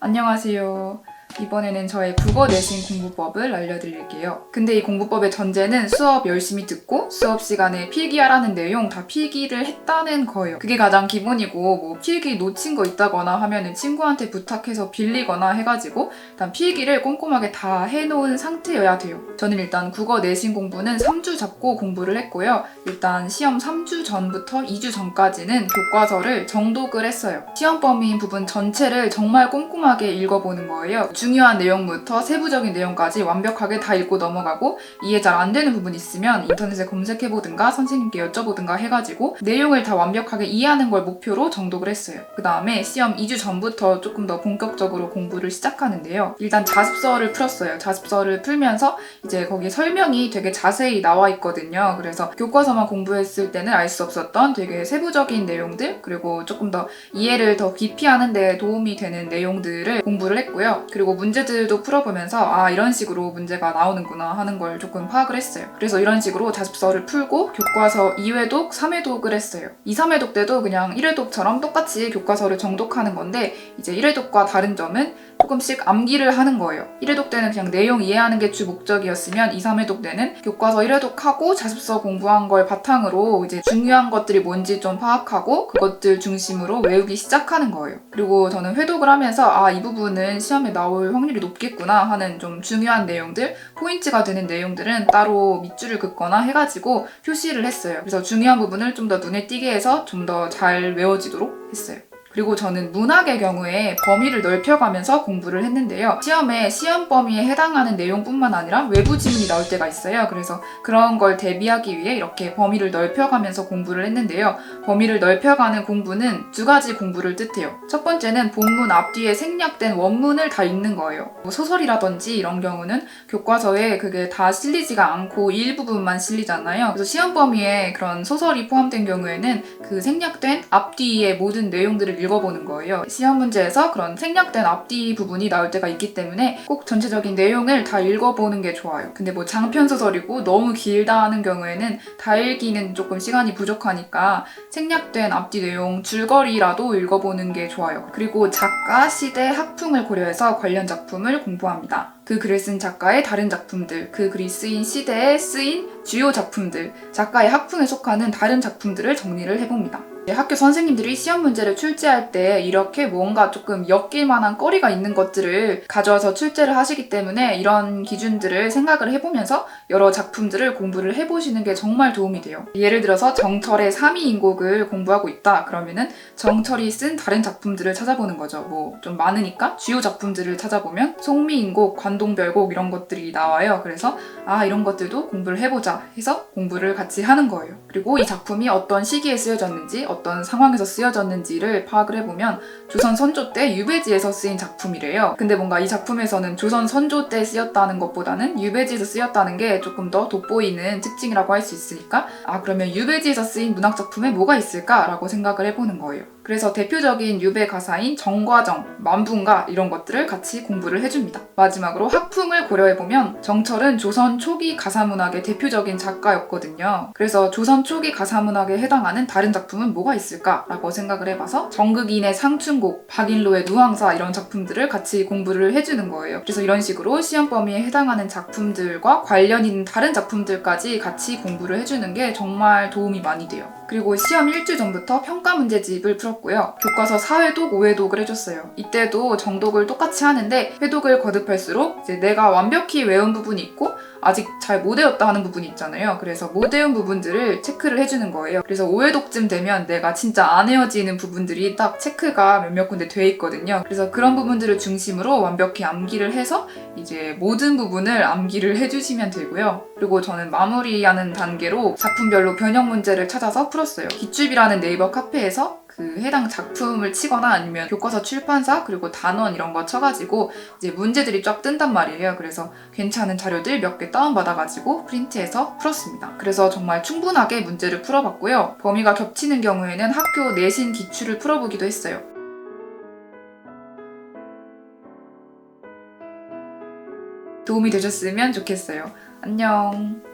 안녕하세요. 이번에는 저의 국어 내신 공부법을 알려드릴게요. 근데 이 공부법의 전제는 수업 열심히 듣고 수업 시간에 필기하라는 내용 다 필기를 했다는 거예요. 그게 가장 기본이고 뭐 필기 놓친 거 있다거나 하면은 친구한테 부탁해서 빌리거나 해가지고 일단 필기를 꼼꼼하게 다 해놓은 상태여야 돼요. 저는 일단 국어 내신 공부는 3주 잡고 공부를 했고요. 일단 시험 3주 전부터 2주 전까지는 교과서를 정독을 했어요. 시험 범위인 부분 전체를 정말 꼼꼼하게 읽어보는 거예요. 중요한 내용부터 세부적인 내용까지 완벽하게 다 읽고 넘어가고 이해 잘 안 되는 부분 있으면 인터넷에 검색해보든가 선생님께 여쭤보든가 해가지고 내용을 다 완벽하게 이해하는 걸 목표로 정독을 했어요. 그 다음에 시험 2주 전부터 조금 더 본격적으로 공부를 시작하는데요. 일단 자습서를 풀었어요. 자습서를 풀면서 이제 거기 설명이 되게 자세히 나와 있거든요. 그래서 교과서만 공부했을 때는 알 수 없었던 되게 세부적인 내용들 그리고 조금 더 이해를 더 깊이 하는 데 도움이 되는 내용들을 공부를 했고요. 그리고 문제들도 풀어보면서 이런 식으로 문제가 나오는구나 하는 걸 조금 파악을 했어요. 그래서 이런 식으로 자습서를 풀고 교과서 2회독, 3회독을 했어요. 2, 3회독 때도 그냥 1회독처럼 똑같이 교과서를 정독하는 건데 이제 1회독과 다른 점은 조금씩 암기를 하는 거예요. 1회독 때는 그냥 내용 이해하는 게 주 목적이었으면 2, 3회독 때는 교과서 1회독하고 자습서 공부한 걸 바탕으로 이제 중요한 것들이 뭔지 좀 파악하고 그것들 중심으로 외우기 시작하는 거예요. 그리고 저는 회독을 하면서 이 부분은 시험에 나올 확률이 높겠구나 하는 좀 중요한 내용들, 포인트가 되는 내용들은 따로 밑줄을 긋거나 해가지고 표시를 했어요. 그래서 중요한 부분을 좀 더 눈에 띄게 해서 좀 더 잘 외워지도록 했어요. 그리고 저는 문학의 경우에 범위를 넓혀가면서 공부를 했는데요. 시험에 시험 범위에 해당하는 내용뿐만 아니라 외부 지문이 나올 때가 있어요. 그래서 그런 걸 대비하기 위해 이렇게 범위를 넓혀가면서 공부를 했는데요. 범위를 넓혀가는 공부는 두 가지 공부를 뜻해요. 첫 번째는 본문 앞뒤에 생략된 원문을 다 읽는 거예요. 뭐 소설이라든지 이런 경우는 교과서에 그게 다 실리지가 않고 일부분만 실리잖아요. 그래서 시험 범위에 그런 소설이 포함된 경우에는 그 생략된 앞뒤의 모든 내용들을 읽어보는 거예요. 시험 문제에서 그런 생략된 앞뒤 부분이 나올 때가 있기 때문에 꼭 전체적인 내용을 다 읽어보는 게 좋아요. 근데 뭐 장편 소설이고 너무 길다 하는 경우에는 다 읽기는 조금 시간이 부족하니까 생략된 앞뒤 내용 줄거리라도 읽어보는 게 좋아요. 그리고 작가, 시대, 학풍을 고려해서 관련 작품을 공부합니다. 그 글을 쓴 작가의 다른 작품들, 그 글이 쓰인 시대에 쓰인 주요 작품들, 작가의 학풍에 속하는 다른 작품들을 정리를 해봅니다. 학교 선생님들이 시험 문제를 출제할 때 이렇게 뭔가 조금 엮일 만한 거리가 있는 것들을 가져와서 출제를 하시기 때문에 이런 기준들을 생각을 해보면서 여러 작품들을 공부를 해보시는 게 정말 도움이 돼요. 예를 들어서 정철의 삼이인곡을 공부하고 있다 그러면은 정철이 쓴 다른 작품들을 찾아보는 거죠. 뭐 좀 많으니까 주요 작품들을 찾아보면 송미인곡, 관동별곡 이런 것들이 나와요. 그래서 이런 것들도 공부를 해보자 해서 공부를 같이 하는 거예요. 그리고 이 작품이 어떤 시기에 쓰여졌는지 어떤 상황에서 쓰여졌는지를 파악을 해보면 조선 선조 때 유배지에서 쓰인 작품이래요. 근데 뭔가 이 작품에서는 조선 선조 때 쓰였다는 것보다는 유배지에서 쓰였다는 게 조금 더 돋보이는 특징이라고 할 수 있으니까 그러면 유배지에서 쓰인 문학 작품에 뭐가 있을까라고 생각을 해보는 거예요. 그래서 대표적인 유배 가사인 정과정, 만분가 이런 것들을 같이 공부를 해줍니다. 마지막으로 학풍을 고려해보면 정철은 조선 초기 가사문학의 대표적인 작가였거든요. 그래서 조선 초기 가사문학에 해당하는 다른 작품은 뭐가 있을까라고 생각을 해봐서 정극인의 상춘곡, 박인로의 누황사 이런 작품들을 같이 공부를 해주는 거예요. 그래서 이런 식으로 시험 범위에 해당하는 작품들과 관련 있는 다른 작품들까지 같이 공부를 해주는 게 정말 도움이 많이 돼요. 그리고 시험 1주 전부터 평가 문제집을 풀었고요. 교과서 4회독, 5회독을 해줬어요. 이때도 정독을 똑같이 하는데 회독을 거듭할수록 이제 내가 완벽히 외운 부분이 있고 아직 잘 못 외웠다 하는 부분이 있잖아요. 그래서 못 외운 부분들을 체크를 해주는 거예요. 그래서 5회독쯤 되면 내가 진짜 안 외워지는 부분들이 딱 체크가 몇몇 군데 돼 있거든요. 그래서 그런 부분들을 중심으로 완벽히 암기를 해서 이제 모든 부분을 암기를 해주시면 되고요. 그리고 저는 마무리하는 단계로 작품별로 변형 문제를 찾아서 풀었어요. 기출비라는 네이버 카페에서 그 해당 작품을 치거나 아니면 교과서 출판사 그리고 단원 이런 거 쳐가지고 이제 문제들이 쫙 뜬단 말이에요. 그래서 괜찮은 자료들 몇 개 다운받아가지고 프린트해서 풀었습니다. 그래서 정말 충분하게 문제를 풀어봤고요. 범위가 겹치는 경우에는 학교 내신 기출을 풀어보기도 했어요. 도움이 되셨으면 좋겠어요. 안녕.